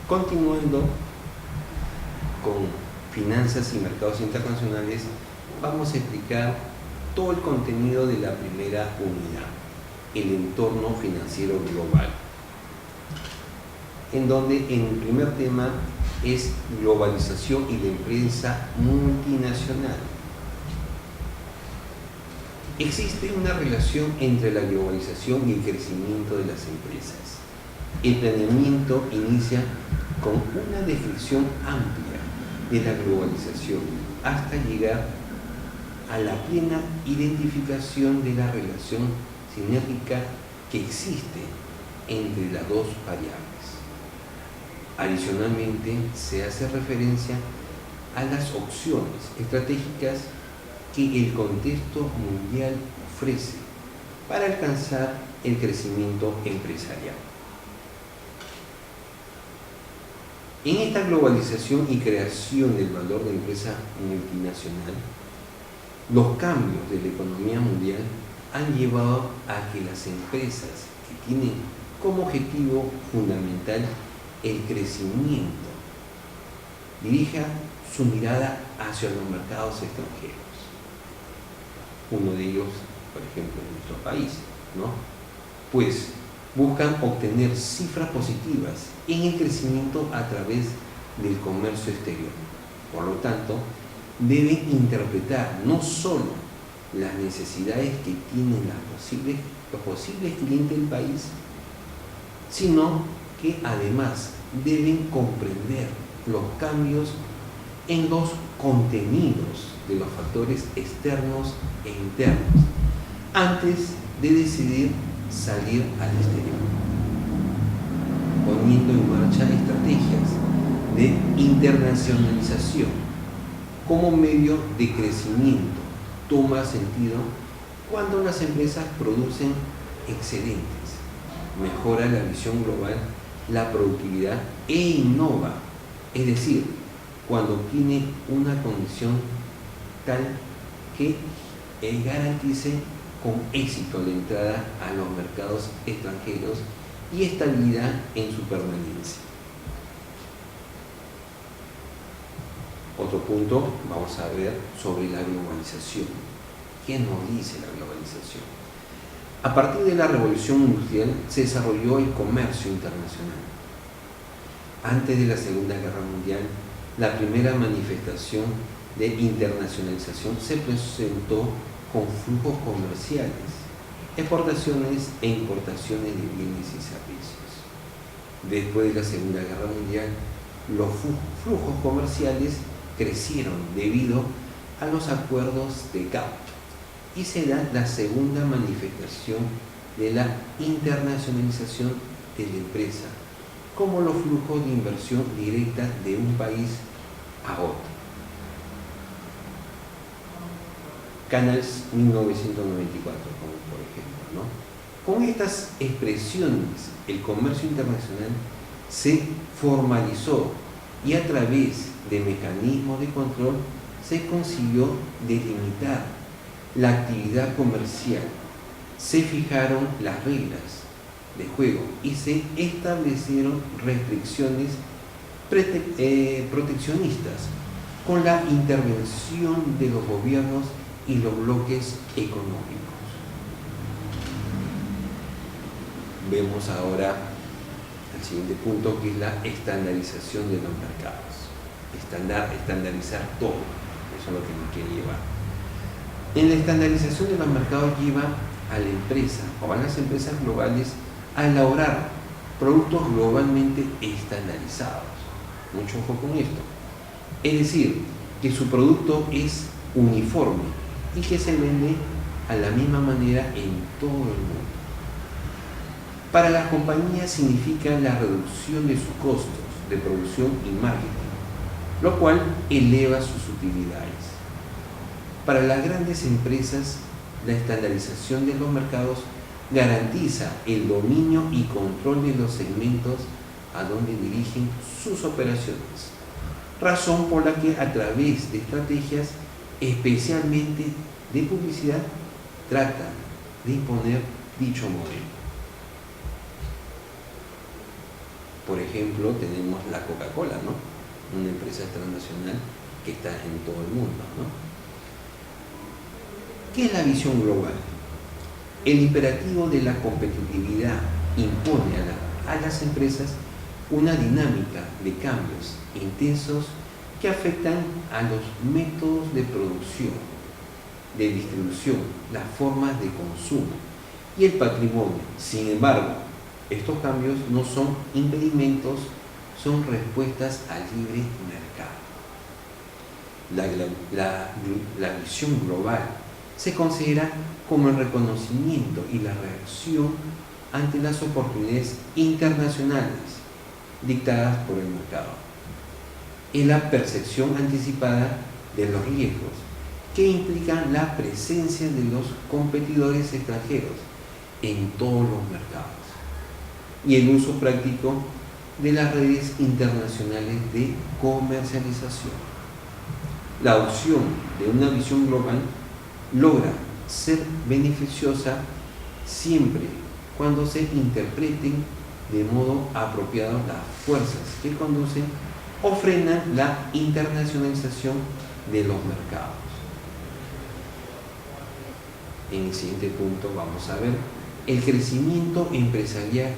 Continuando con finanzas y mercados internacionales, vamos a explicar todo el contenido de la primera unidad, el entorno financiero global, en donde en el primer tema es globalización y la empresa multinacional. Existe una relación entre la globalización y el crecimiento de las empresas. El planeamiento inicia con una descripción amplia de la globalización hasta llegar a la plena identificación de la relación sinérgica que existe entre las dos variables. Adicionalmente, se hace referencia a las opciones estratégicas que el contexto mundial ofrece para alcanzar el crecimiento empresarial. En esta globalización y creación del valor de empresa multinacional, los cambios de la economía mundial han llevado a que las empresas que tienen como objetivo fundamental el crecimiento dirijan su mirada hacia los mercados extranjeros. Uno de ellos, por ejemplo, en nuestro país, ¿no? Pues buscan obtener cifras positivas en el crecimiento a través del comercio exterior. Por lo tanto, deben interpretar no solo las necesidades que tienen los posibles clientes del país, sino que además deben comprender los cambios en los contenidos de los factores externos e internos antes de decidir salir al exterior, poniendo en marcha estrategias de internacionalización como medio de crecimiento. Toma sentido cuando las empresas producen excedentes, mejora la visión global, la productividad e innova, es decir, cuando tiene una condición tal que garantice con éxito la entrada a los mercados extranjeros y estabilidad en su permanencia. Otro punto, vamos a ver sobre la globalización. ¿Qué nos dice la globalización? A partir de la revolución industrial se desarrolló el comercio internacional. Antes de la Segunda Guerra Mundial, la primera manifestación de internacionalización se presentó con flujos comerciales, exportaciones e importaciones de bienes y servicios. Después de la Segunda Guerra Mundial, los flujos comerciales crecieron debido a los acuerdos de GATT y se da la segunda manifestación de la internacionalización de la empresa, como los flujos de inversión directa de un país a otro. Canals 1994, como por ejemplo, ¿no? Con estas expresiones, el comercio internacional se formalizó y a través de mecanismos de control se consiguió delimitar la actividad comercial, se fijaron las reglas de juego y se establecieron restricciones proteccionistas con la intervención de los gobiernos y los bloques económicos. Vemos ahora el siguiente punto, que es la estandarización de los mercados. Estandarizar todo, eso es lo que nos quiere llevar. En la estandarización de los mercados lleva a la empresa o a las empresas globales a elaborar productos globalmente estandarizados. Mucho ojo con esto. Es decir, que su producto es uniforme y que se vende a la misma manera en todo el mundo. Para las compañías significa la reducción de sus costos de producción y marketing, lo cual eleva sus utilidades. Para las grandes empresas, la estandarización de los mercados garantiza el dominio y control de los segmentos a donde dirigen sus operaciones, razón por la que a través de estrategias, especialmente de publicidad, tratan de imponer dicho modelo. Por ejemplo, tenemos la Coca-Cola, ¿no? Una empresa transnacional que está en todo el mundo, ¿no? ¿Qué es la visión global? El imperativo de la competitividad impone a las empresas una dinámica de cambios intensos que afectan a los métodos de producción, de distribución, las formas de consumo y el patrimonio. Sin embargo, estos cambios no son impedimentos, son respuestas al libre mercado. La visión global se considera como el reconocimiento y la reacción ante las oportunidades internacionales dictadas por el mercado. Es la percepción anticipada de los riesgos que implican la presencia de los competidores extranjeros en todos los mercados y el uso práctico de las redes internacionales de comercialización. La adopción de una visión global logra ser beneficiosa siempre cuando se interpreten de modo apropiado las fuerzas que conducen o frenan la internacionalización de los mercados. En el siguiente punto vamos a ver el crecimiento empresarial,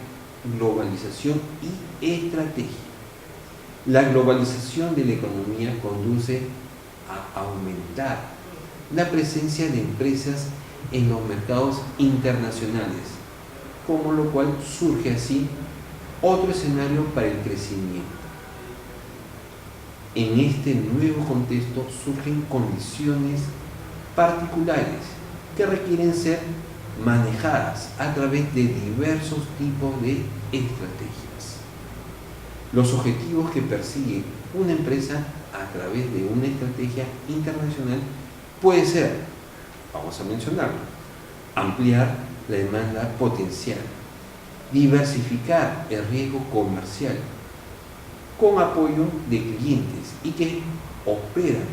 globalización y estrategia. La globalización de la economía conduce a aumentar la presencia de empresas en los mercados internacionales, como lo cual surge así otro escenario para el crecimiento. En este nuevo contexto surgen condiciones particulares que requieren ser manejadas a través de diversos tipos de estrategias. Los objetivos que persigue una empresa a través de una estrategia internacional puede ser, vamos a mencionarlo, ampliar la demanda potencial, diversificar el riesgo comercial con apoyo de clientes y que operan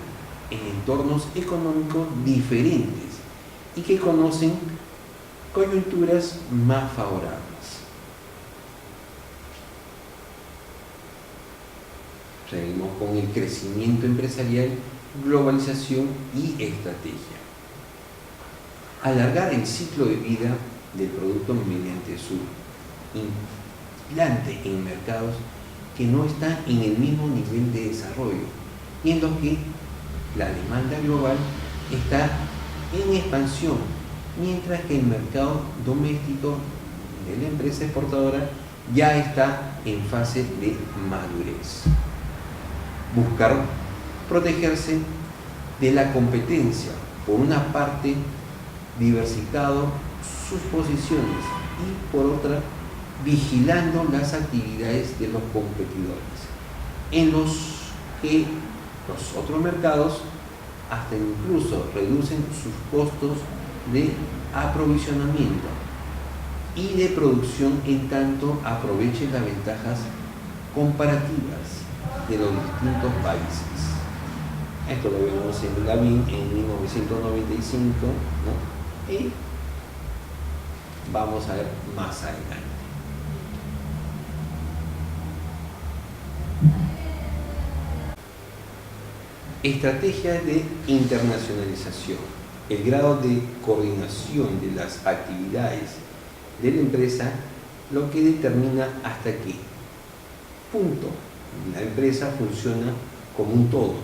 en entornos económicos diferentes y que conocen coyunturas más favorables. Seguimos con el crecimiento empresarial, globalización y estrategia. Alargar el ciclo de vida del producto mediante su implante en mercados que no están en el mismo nivel de desarrollo y en los que la demanda global está en expansión, mientras que el mercado doméstico de la empresa exportadora ya está en fase de madurez. Buscar protegerse de la competencia, por una parte, diversificando sus posiciones y por otra, vigilando las actividades de los competidores, en los que los otros mercados hasta incluso reducen sus costos de aprovisionamiento y de producción, en tanto aprovechen las ventajas comparativas de los distintos países. Esto lo vemos en Lavín en 1995, ¿no? Y vamos a ver más adelante. Estrategias de internacionalización. El grado de coordinación de las actividades de la empresa, lo que determina hasta qué punto la empresa funciona como un todo,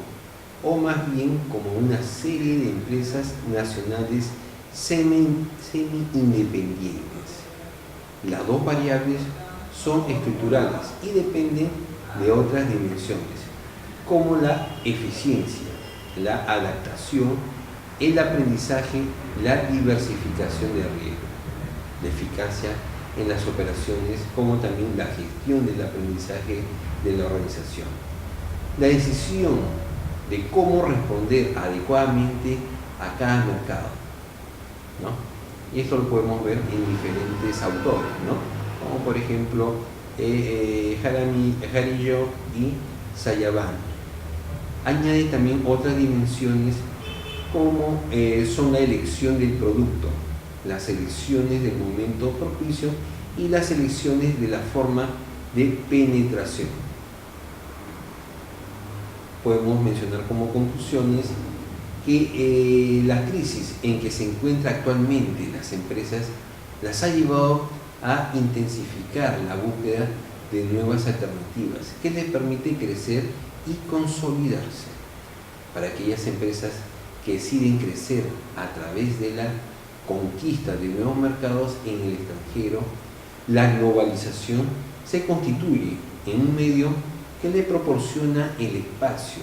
o más bien como una serie de empresas nacionales semi-independientes. Las dos variables son estructurales y dependen de otras dimensiones, como la eficiencia, la adaptación, el aprendizaje, la diversificación de riesgo, la eficacia en las operaciones, como también la gestión del aprendizaje de la organización. La decisión de cómo responder adecuadamente a cada mercado, ¿no? Y esto lo podemos ver en diferentes autores, ¿no? Como por ejemplo Jarillo y Sayaban. Añade también otras dimensiones como son la elección del producto, las elecciones del momento propicio y las elecciones de la forma de penetración. Podemos mencionar como conclusiones que la crisis en que se encuentran actualmente las empresas las ha llevado a intensificar la búsqueda de nuevas alternativas que les permite crecer y consolidarse. Para aquellas empresas que deciden crecer a través de la conquista de nuevos mercados en el extranjero, la globalización se constituye en un medio que le proporciona el espacio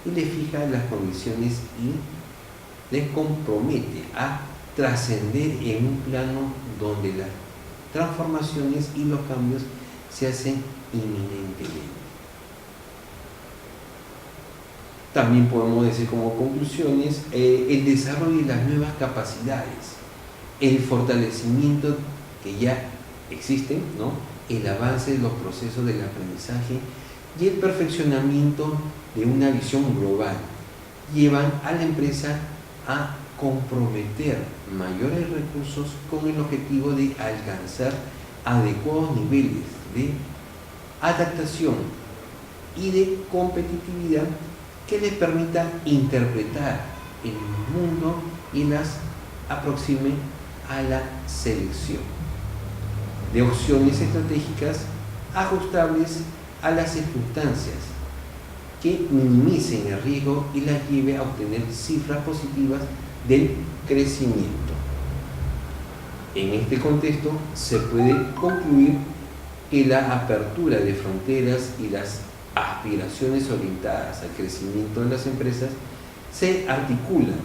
y le fija las condiciones y les compromete a trascender en un plano donde las transformaciones y los cambios se hacen inminentemente. También podemos decir como conclusiones el desarrollo de las nuevas capacidades, el fortalecimiento que ya existen, ¿no? El avance de los procesos del aprendizaje y el perfeccionamiento de una visión global llevan a la empresa a comprometer mayores recursos con el objetivo de alcanzar adecuados niveles de adaptación y de competitividad que les permita interpretar el mundo y las aproxime a la selección de opciones estratégicas ajustables a las circunstancias que minimicen el riesgo y las lleve a obtener cifras positivas del crecimiento. En este contexto se puede concluir que la apertura de fronteras y las aspiraciones orientadas al crecimiento de las empresas se articulan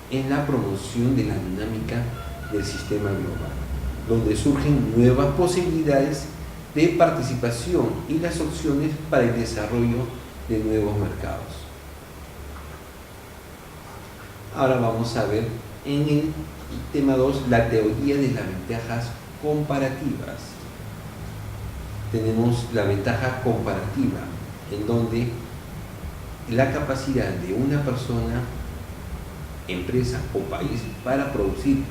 en la promoción de la dinámica del sistema global, donde surgen nuevas posibilidades de participación y las opciones para el desarrollo de nuevos mercados. Ahora vamos a ver en el tema 2 la teoría de las ventajas comparativas. Tenemos la ventaja comparativa, en donde la capacidad de una persona, empresa o país para producir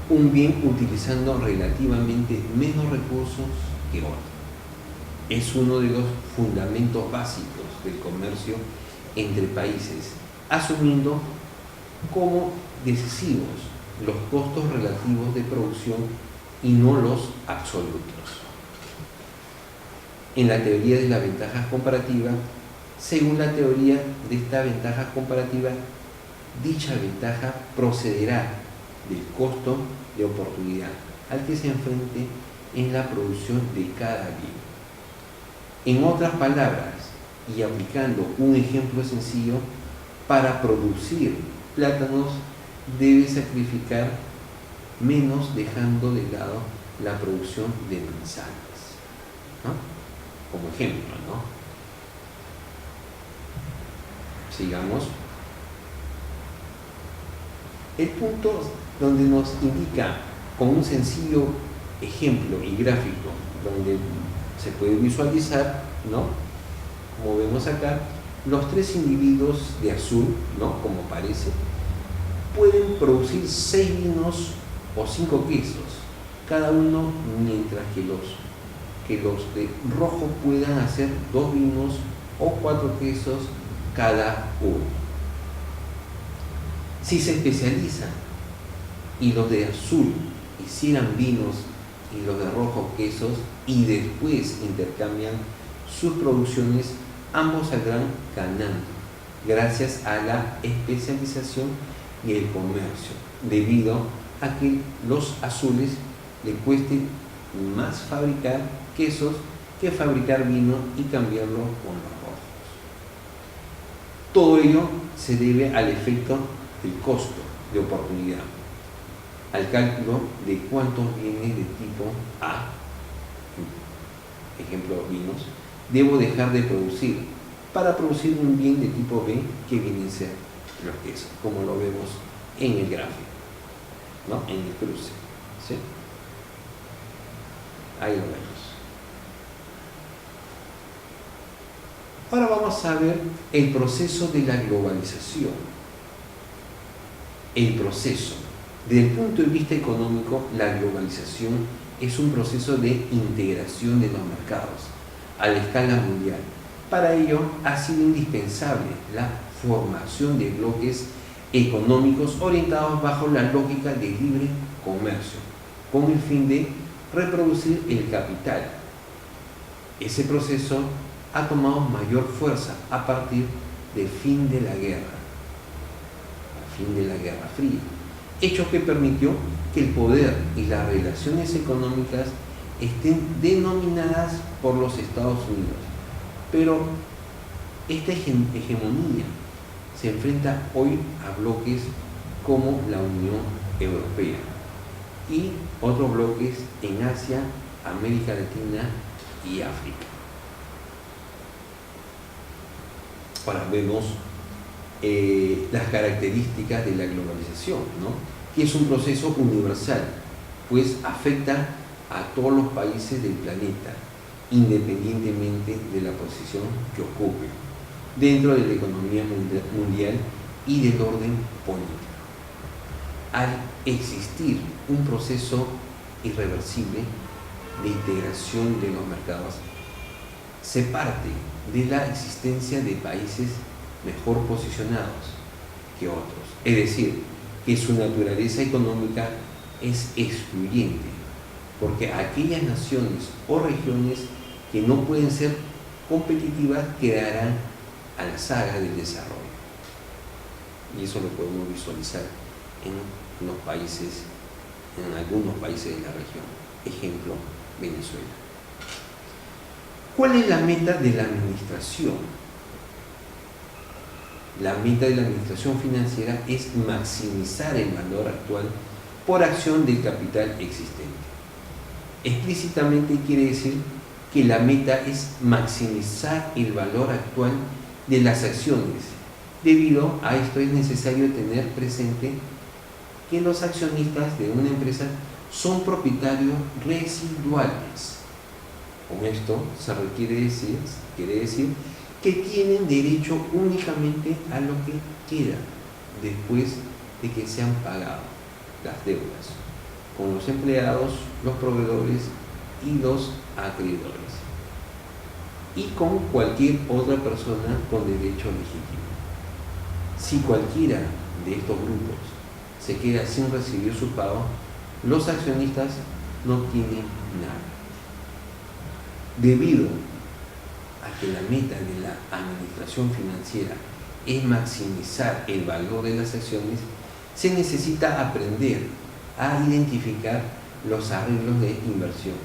un bien utilizando relativamente menos recursos que otro. Es uno de los fundamentos básicos del comercio entre países, asumiendo como decisivos los costos relativos de producción y no los absolutos. En la teoría de las ventajas comparativas, según la teoría de esta ventaja comparativa, dicha ventaja procederá del costo de oportunidad al que se enfrente en la producción de cada bien. En otras palabras, y aplicando un ejemplo sencillo, para producir plátanos debe sacrificar menos dejando de lado la producción de manzanas, ¿no? Como ejemplo, ¿no? Sigamos. El punto donde nos indica con un sencillo ejemplo y gráfico donde se puede visualizar, ¿no? Como vemos acá, los tres individuos de azul, ¿no? Como parece, pueden producir 6 vinos o 5 quesos, cada uno, mientras que los de rojo puedan hacer 2 vinos o 4 quesos cada uno. Si se especializan y los de azul hicieran vinos y los de rojo quesos y después intercambian sus producciones, ambos saldrán ganando gracias a la especialización y el comercio, debido a que los azules les cueste más fabricar quesos que fabricar vino y cambiarlo con los rojos. Todo ello se debe al efecto del costo de oportunidad, al cálculo de cuántos bienes de tipo A, ejemplo vinos, debo dejar de producir para producir un bien de tipo B que viene a ser los quesos, como lo vemos en el gráfico, ¿no? En el cruce, ¿sí? Ahí lo vemos. Ahora vamos a ver el proceso de la globalización. El proceso. Desde el punto de vista económico, la globalización es un proceso de integración de los mercados a la escala mundial. Para ello ha sido indispensable la formación de bloques económicos orientados bajo la lógica de libre comercio, con el fin de reproducir el capital. Ese proceso ha tomado mayor fuerza a partir del fin de la guerra, Fría, hecho que permitió que el poder y las relaciones económicas estén denominadas por los Estados Unidos. Pero esta hegemonía se enfrenta hoy a bloques como la Unión Europea y otros bloques en Asia, América Latina y África. Ahora vemos las características de la globalización, ¿no? Que es un proceso universal, pues afecta a todos los países del planeta, independientemente de la posición que ocupe dentro de la economía mundial y del orden político. Al existir un proceso irreversible de integración de los mercados, se parte de la existencia de países mejor posicionados que otros, es decir, que su naturaleza económica es excluyente, porque aquellas naciones o regiones que no pueden ser competitivas quedarán a la saga del desarrollo. Y eso lo podemos visualizar en los países, en algunos países de la región. Ejemplo, Venezuela. ¿Cuál es la meta de la administración? La meta de la administración financiera es maximizar el valor actual por acción del capital existente. Explícitamente quiere decir que la meta es maximizar el valor actual de las acciones. Debido a esto es necesario tener presente que los accionistas de una empresa son propietarios residuales. Con esto quiere decir que tienen derecho únicamente a lo que queda después de que se han pagado las deudas con los empleados, los proveedores y los acreedores, y con cualquier otra persona con derecho legítimo. Si cualquiera de estos grupos se queda sin recibir su pago, los accionistas no tienen nada. Debido a que la meta de la administración financiera es maximizar el valor de las acciones, se necesita aprender a identificar los arreglos de inversión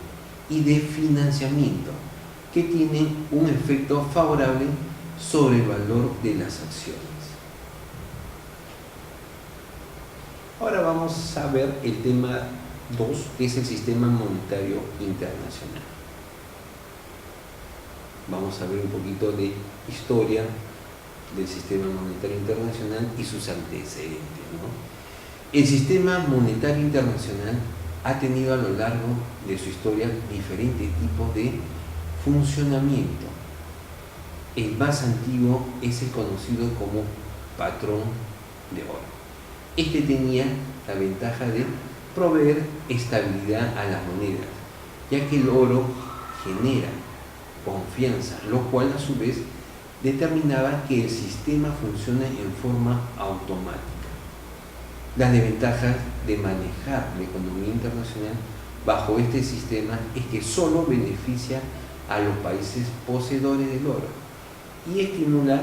y de financiamiento que tienen un efecto favorable sobre el valor de las acciones. Ahora vamos a ver el tema 2, que es el sistema monetario internacional. Vamos a ver un poquito de historia del sistema monetario internacional y sus antecedentes, ¿no? El sistema monetario internacional ha tenido a lo largo de su historia diferentes tipos de funcionamiento. El más antiguo es el conocido como patrón de oro. Este tenía la ventaja de proveer estabilidad a las monedas, ya que el oro genera confianza, lo cual a su vez determinaba que el sistema funcione en forma automática. Las desventajas de manejar la economía internacional bajo este sistema es que solo beneficia a los países poseedores del oro y estimula,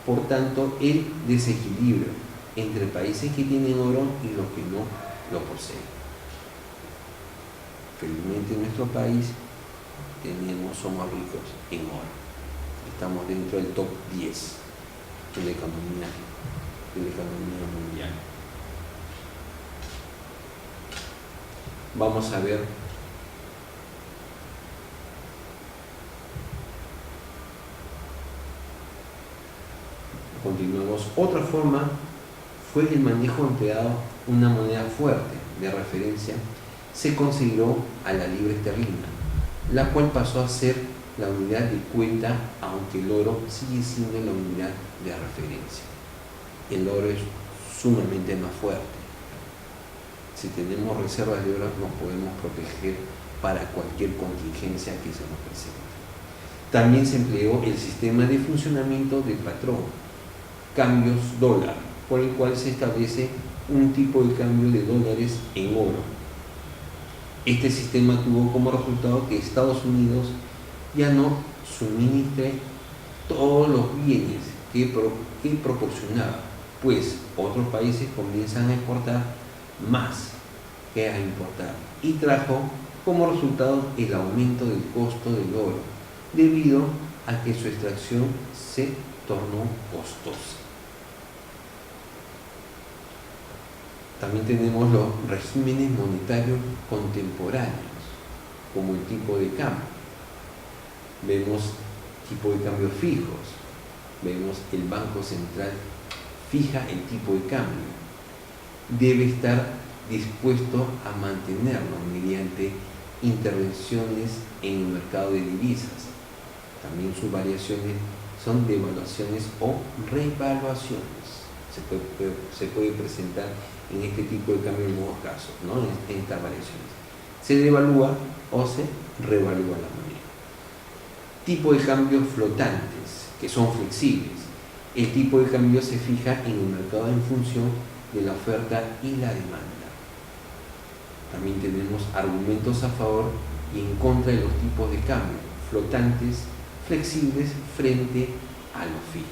por tanto, el desequilibrio entre países que tienen oro y los que no lo poseen. Felizmente en nuestro país somos ricos en oro. Estamos dentro del top 10 de la economía mundial. Vamos a ver continuamos. Otra forma fue el manejo empleado una moneda fuerte de referencia. Se consideró a la libra esterlina, la cual pasó a ser la unidad de cuenta, aunque el oro sigue siendo la unidad de referencia. El oro es sumamente más fuerte. Si tenemos reservas de oro, nos podemos proteger para cualquier contingencia que se nos presente. También se empleó el sistema de funcionamiento del patrón, cambios dólar, por el cual se establece un tipo de cambio de dólares en oro. Este sistema tuvo como resultado que Estados Unidos ya no suministre todos los bienes que proporcionaba, pues otros países comienzan a exportar más que a importar, y trajo como resultado el aumento del costo del oro, debido a que su extracción se tornó costosa. También tenemos los regímenes monetarios contemporáneos, como el tipo de cambio. Vemos tipo de cambio fijos, vemos el Banco Central fija el tipo de cambio. Debe estar dispuesto a mantenerlo mediante intervenciones en el mercado de divisas. También sus variaciones son devaluaciones o revaluaciones. Se puede presentar en este tipo de cambio en algunos casos, ¿no? En estas variaciones. Se devalúa o se revalúa la moneda. Tipo de cambio flotantes, que son flexibles. El tipo de cambio se fija en el mercado en función de la oferta y la demanda. También tenemos argumentos a favor y en contra de los tipos de cambio, flotantes, flexibles frente a los fijos.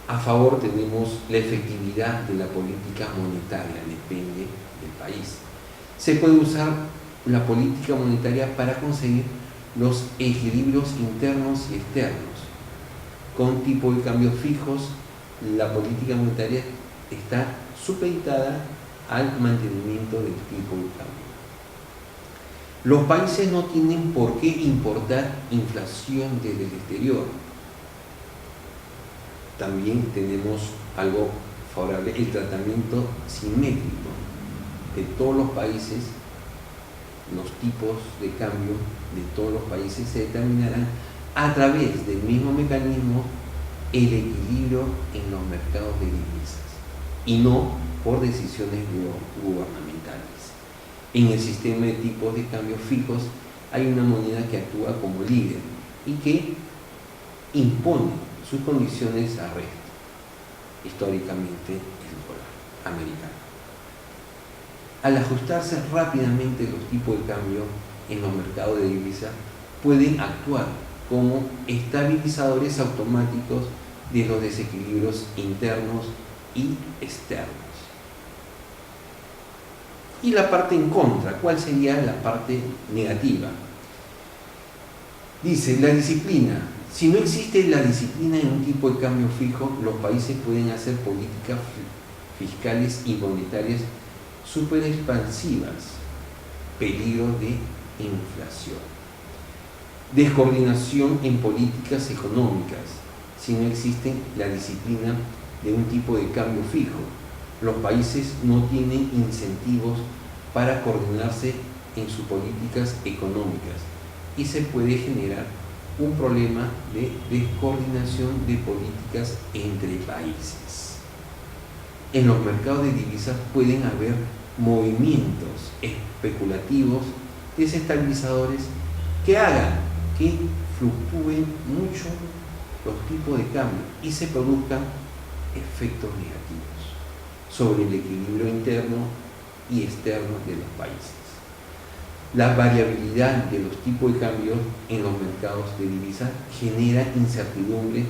A favor tenemos la efectividad de la política monetaria, depende del país. Se puede usar la política monetaria para conseguir los equilibrios internos y externos. Con tipos de cambio fijos, la política monetaria está supeditada al mantenimiento del tipo de cambio. Los países no tienen por qué importar inflación desde el exterior. También tenemos algo favorable, el tratamiento simétrico de todos los países. Los tipos de cambio de todos los países se determinarán a través del mismo mecanismo, el equilibrio en los mercados de divisas, y no por decisiones gubernamentales. En el sistema de tipos de cambio fijos hay una moneda que actúa como líder y que impone sus condiciones al resto, históricamente el dólar americano. Al ajustarse rápidamente los tipos de cambio en los mercados de divisas, pueden actuar como estabilizadores automáticos de los desequilibrios internos y externos. Y la parte en contra, ¿cuál sería la parte negativa? Dice, la disciplina. Si no existe la disciplina en un tipo de cambio fijo, los países pueden hacer políticas fiscales y monetarias súper expansivas, peligro de inflación. Descoordinación en políticas económicas. Si no existe la disciplina de un tipo de cambio fijo, los países no tienen incentivos para coordinarse en sus políticas económicas y se puede generar un problema de descoordinación de políticas entre países. En los mercados de divisas pueden haber movimientos especulativos desestabilizadores que hagan que fluctúen mucho los tipos de cambio y se produzcan efectos negativos sobre el equilibrio interno y externo de los países. La variabilidad de los tipos de cambio en los mercados de divisas genera incertidumbre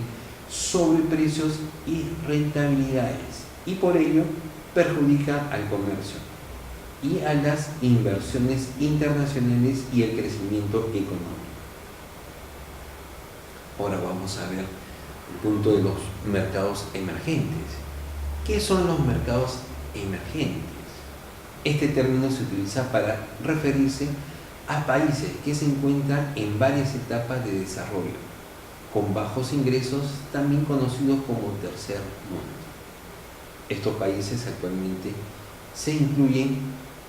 sobre precios y rentabilidades y por ello perjudica al comercio y a las inversiones internacionales y el crecimiento económico. Ahora vamos a ver el punto de los mercados emergentes. ¿Qué son los mercados emergentes? Este término se utiliza para referirse a países que se encuentran en varias etapas de desarrollo, con bajos ingresos, también conocidos como tercer mundo. Estos países actualmente se incluyen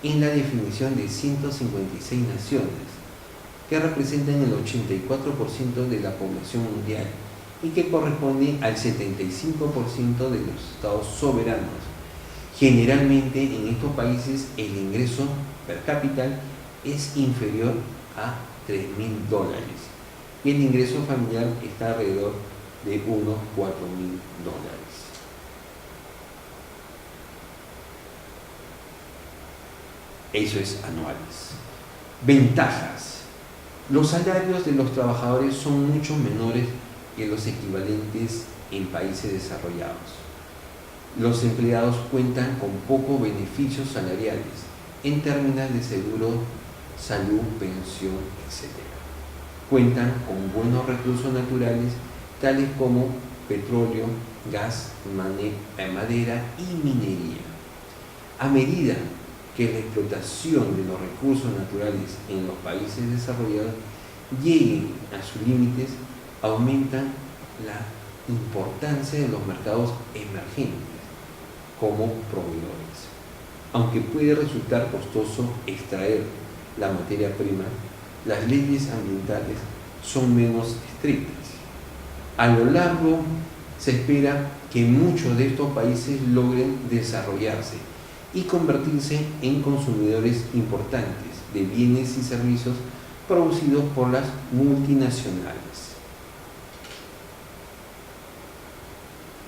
en la definición de 156 naciones, que representan el 84% de la población mundial y que corresponden al 75% de los estados soberanos. Generalmente en estos países el ingreso per cápita es inferior a $3.000 y el ingreso familiar está alrededor de unos $4.000. Eso es anuales. Ventajas. Los salarios de los trabajadores son mucho menores que los equivalentes en países desarrollados. Los empleados cuentan con pocos beneficios salariales en términos de seguro, salud, pensión, etc. Cuentan con buenos recursos naturales tales como petróleo, gas, madera y minería. A medida que la explotación de los recursos naturales en los países desarrollados llegue a sus límites, aumenta la importancia de los mercados emergentes como proveedores. Aunque puede resultar costoso extraer la materia prima, las leyes ambientales son menos estrictas. A lo largo se espera que muchos de estos países logren desarrollarse y convertirse en consumidores importantes de bienes y servicios producidos por las multinacionales.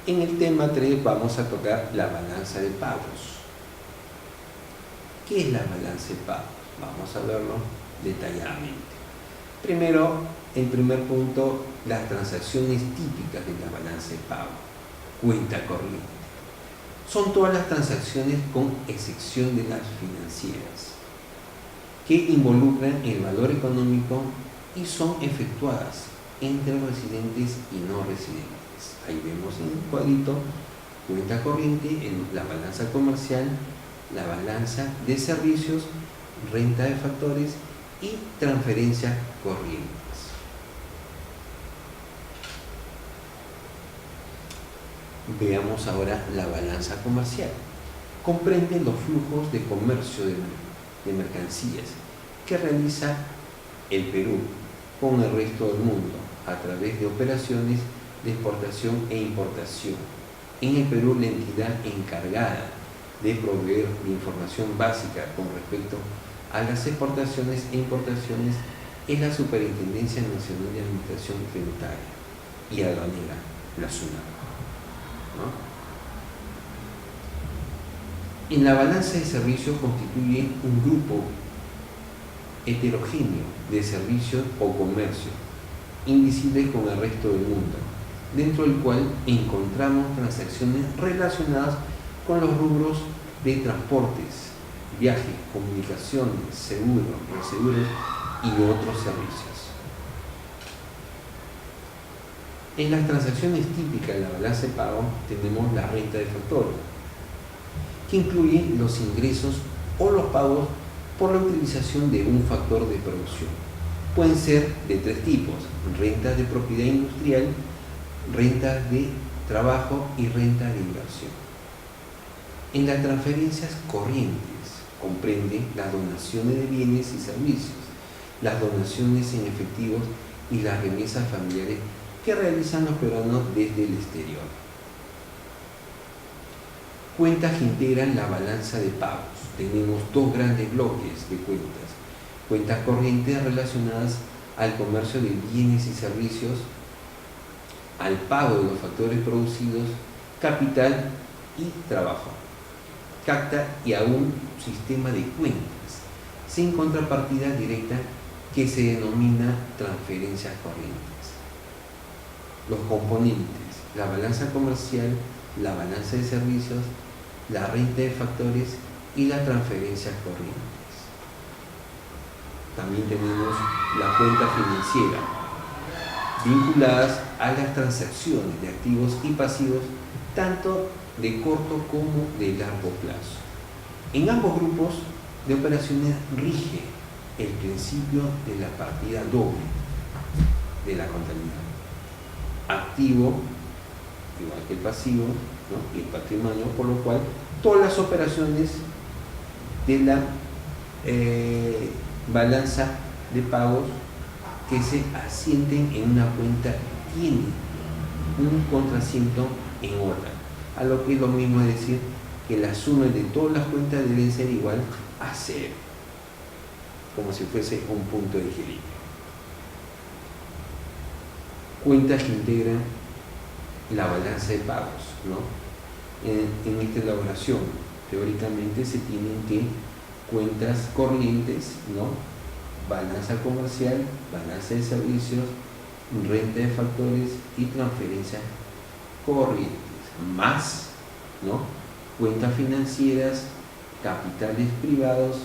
En el tema 3 vamos a tocar la balanza de pagos. ¿Qué es la balanza de pagos? Vamos a verlo detalladamente. Primero, el primer punto, las transacciones típicas de la balanza de pago. Cuenta corriente. Son todas las transacciones con excepción de las financieras que involucran el valor económico y son efectuadas entre residentes y no residentes. Ahí vemos en el cuadrito cuenta corriente, la balanza comercial, la balanza de servicios, renta de factores y transferencias corrientes. Veamos ahora la balanza comercial. Comprende los flujos de comercio de mercancías que realiza el Perú con el resto del mundo a través de operaciones de exportación e importación. En el Perú, la entidad encargada de proveer de información básica con respecto a las exportaciones e importaciones es la Superintendencia Nacional de Administración Tributaria y Aduanera, la SUNAT. En la balanza de servicios constituye un grupo heterogéneo de servicios o comercio, invisibles con el resto del mundo, dentro del cual encontramos transacciones relacionadas con los rubros de transportes, viajes, comunicaciones, seguros y otros servicios. En las transacciones típicas de la balanza de pago tenemos la renta de factores, que incluye los ingresos o los pagos por la utilización de un factor de producción. Pueden ser de tres tipos: renta de propiedad industrial, renta de trabajo y renta de inversión. En las transferencias corrientes comprende las donaciones de bienes y servicios, las donaciones en efectivo y las remesas familiares que realizan los peruanos desde el exterior. Cuentas que integran la balanza de pagos. Tenemos dos grandes bloques de cuentas. Cuentas corrientes relacionadas al comercio de bienes y servicios, al pago de los factores producidos, capital y trabajo. Capta y a un sistema de cuentas sin contrapartida directa que se denomina transferencias corrientes. Los componentes: la balanza comercial, la balanza de servicios, la renta de factores y las transferencias corrientes. También tenemos la cuenta financiera, vinculadas a las transacciones de activos y pasivos, tanto de corto como de largo plazo. En ambos grupos de operaciones rige el principio de la partida doble de la contabilidad. Activo, igual que el pasivo, ¿no? Y el patrimonio, por lo cual todas las operaciones de la balanza de pagos que se asienten en una cuenta tienen un contrasiento en otra, a lo que es lo mismo decir que la suma de todas las cuentas debe ser igual a cero, como si fuese un punto de equilibrio. cuentas que integran la balanza de pagos, ¿no? En esta elaboración, teóricamente se tienen que cuentas corrientes, ¿no? Balanza comercial, balanza de servicios, renta de factores y transferencias corrientes, más, ¿no? Cuentas financieras, capitales privados,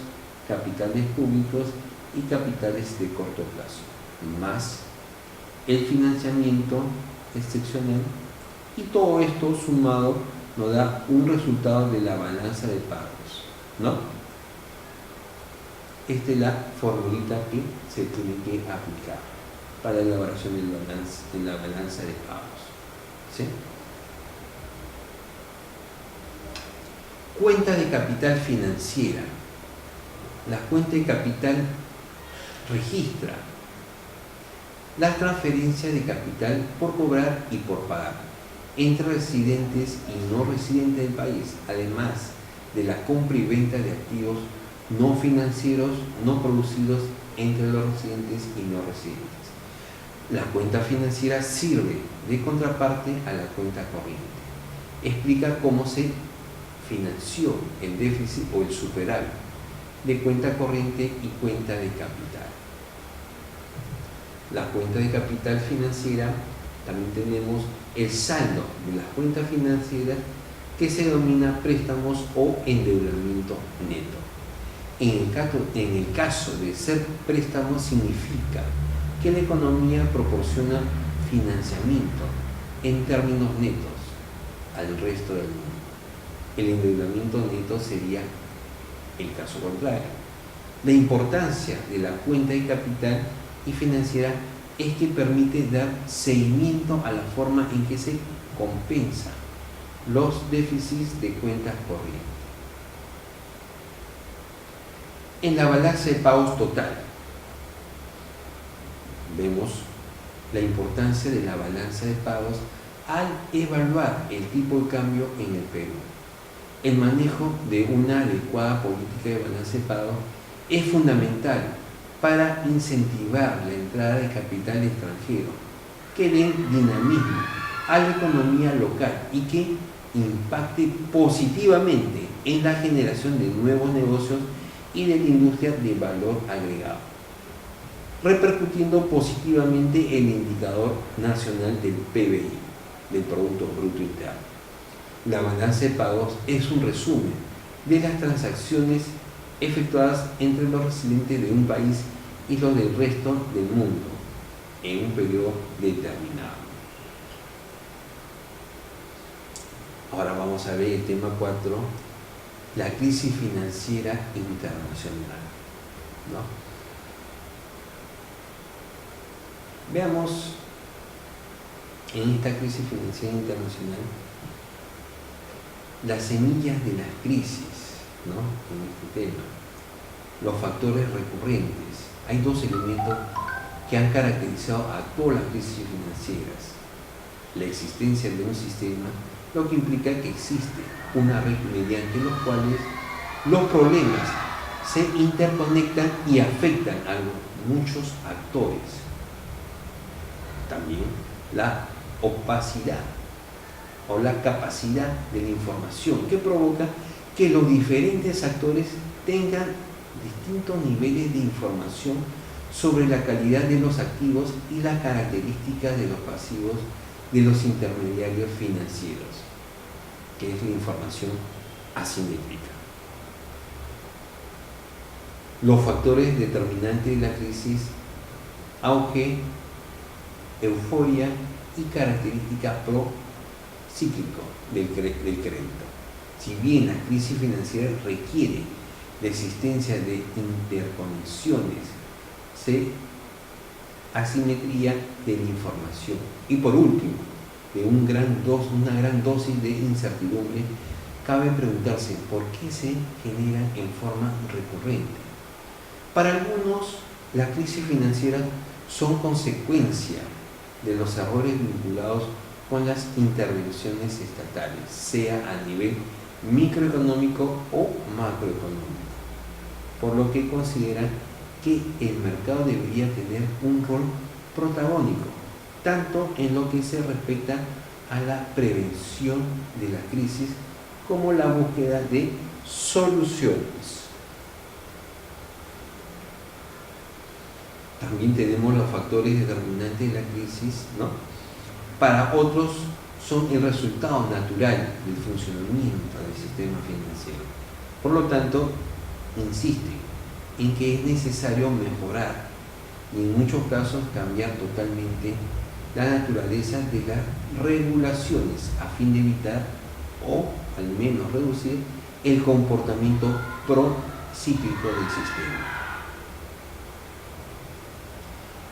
capitales públicos y capitales de corto plazo, más el financiamiento excepcional, y todo esto sumado nos da un resultado de la balanza de pagos, ¿no? Esta es la formulita que se tiene que aplicar para la elaboración de la balanza de pagos, ¿sí? Cuenta de capital financiera. La cuenta de capital registra las transferencias de capital por cobrar y por pagar entre residentes y no residentes del país, además de la compra y venta de activos no financieros no producidos entre los residentes y no residentes. La cuenta financiera sirve de contraparte a la cuenta corriente. Explica cómo se financió el déficit o el superávit de cuenta corriente y cuenta de capital. La cuenta de capital financiera, también tenemos el saldo de las cuentas financieras, que se denomina préstamos o endeudamiento neto. En el caso de ser préstamos, significa que la economía proporciona financiamiento en términos netos al resto del mundo. El endeudamiento neto sería el caso contrario. La importancia de la cuenta de capital y financiera es que permite dar seguimiento a la forma en que se compensan los déficits de cuentas corrientes. En la balanza de pagos total, vemos la importancia de la balanza de pagos al evaluar el tipo de cambio en el Perú. El manejo de una adecuada política de balanza de pagos es fundamental para incentivar la entrada de capital extranjero que dé dinamismo a la economía local y que impacte positivamente en la generación de nuevos negocios y de la industria de valor agregado, repercutiendo positivamente el indicador nacional del PBI, del Producto Bruto Interno. La balanza de pagos es un resumen de las transacciones efectuadas entre los residentes de un país y los del resto del mundo en un periodo determinado. Ahora vamos a ver el tema 4, la crisis financiera internacional, ¿no? Veamos en esta crisis financiera internacional las semillas de las crisis, ¿no? En este tema, los factores recurrentes. Hay dos elementos que han caracterizado a todas las crisis financieras: la existencia de un sistema, lo que implica que existe una red mediante los cuales los problemas se interconectan y afectan a muchos actores. También la opacidad o la capacidad de la información, que provoca que los diferentes actores tengan distintos niveles de información sobre la calidad de los activos y las características de los pasivos de los intermediarios financieros, que es la información asimétrica. Los factores determinantes de la crisis: auge, euforia y característica procíclico del crédito. Si bien la crisis financiera requiere la existencia de interconexiones, asimetría de la información y, por último, de una gran dosis de incertidumbre, cabe preguntarse por qué se generan en forma recurrente. Para algunos, las crisis financieras son consecuencia de los errores vinculados con las intervenciones estatales, sea a nivel microeconómico o macroeconómico, por lo que consideran que el mercado debería tener un rol protagónico tanto en lo que se respecta a la prevención de la crisis como la búsqueda de soluciones. También tenemos los factores determinantes de la crisis, ¿no? Para otros son el resultado natural del funcionamiento del sistema financiero. Por lo tanto, insisten en que es necesario mejorar y en muchos casos cambiar totalmente la naturaleza de las regulaciones a fin de evitar o al menos reducir el comportamiento procíclico del sistema.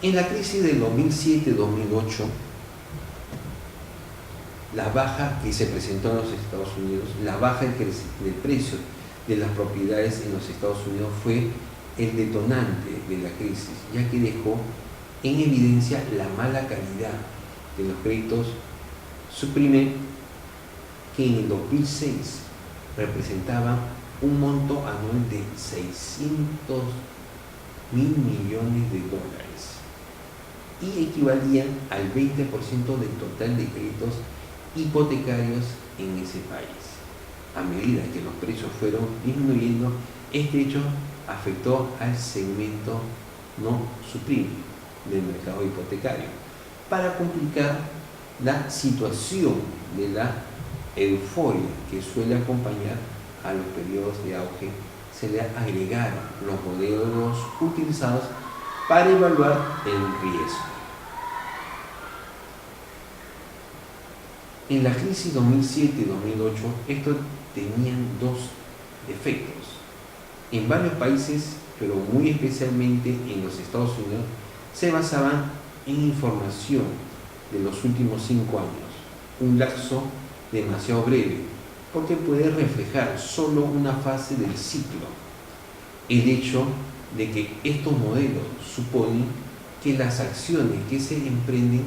En la crisis del 2007-2008, la baja que se presentó en los Estados Unidos, la baja del precio de las propiedades en los Estados Unidos fue el detonante de la crisis, ya que dejó en evidencia la mala calidad de los créditos. Suprime que en el 2006 representaban un monto anual de 600.000 millones de dólares y equivalían al 20% del total de créditos hipotecarios en ese país. A medida que los precios fueron disminuyendo, este hecho afectó al segmento no Suprime del mercado hipotecario para complicar la situación de la euforia que suele acompañar a los periodos de auge. Se le agregaron los modelos utilizados para evaluar el riesgo. En la crisis 2007-2008, estos tenían dos efectos. En varios países, pero muy especialmente en los Estados Unidos, se basaban en información de los últimos 5 años, un lapso demasiado breve, porque puede reflejar solo una fase del ciclo. El hecho de que estos modelos suponen que las acciones que se emprenden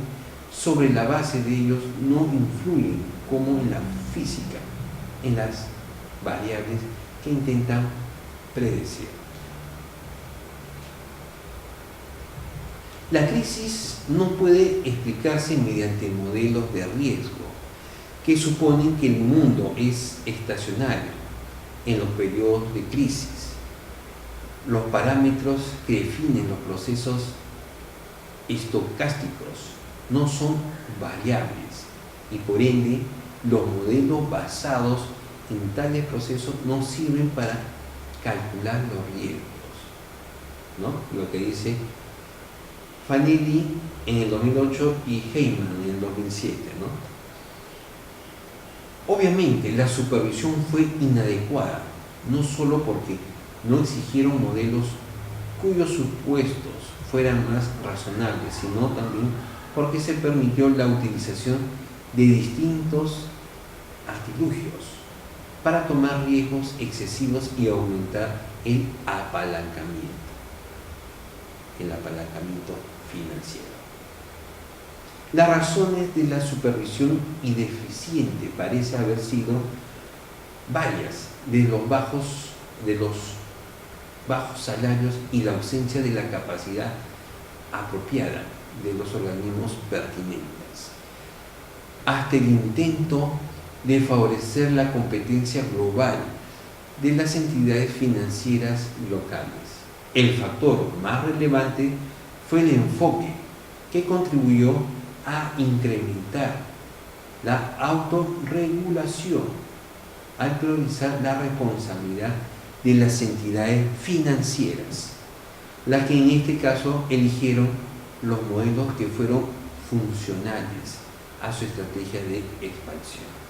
sobre la base de ellos no influyen como en la física, en las variables que intentan predecir. La crisis no puede explicarse mediante modelos de riesgo que suponen que el mundo es estacionario en los periodos de crisis. Los parámetros que definen los procesos estocásticos no son variables y por ende los modelos basados en tales procesos no sirven para calcular los riesgos, ¿no? Lo que dice Fanelli en el 2008 y Heyman en el 2007, ¿no? Obviamente la supervisión fue inadecuada, no solo porque no exigieron modelos cuyos supuestos fueran más razonables, sino también porque se permitió la utilización de distintos artilugios para tomar riesgos excesivos y aumentar el apalancamiento financiero. Las razones de la supervisión ineficiente parece haber sido varias, de los bajos salarios y la ausencia de la capacidad apropiada de los organismos pertinentes, hasta el intento de favorecer la competencia global de las entidades financieras locales. El factor más relevante fue el enfoque que contribuyó a incrementar la autorregulación al priorizar la responsabilidad de las entidades financieras, las que en este caso eligieron los modelos que fueron funcionales a su estrategia de expansión.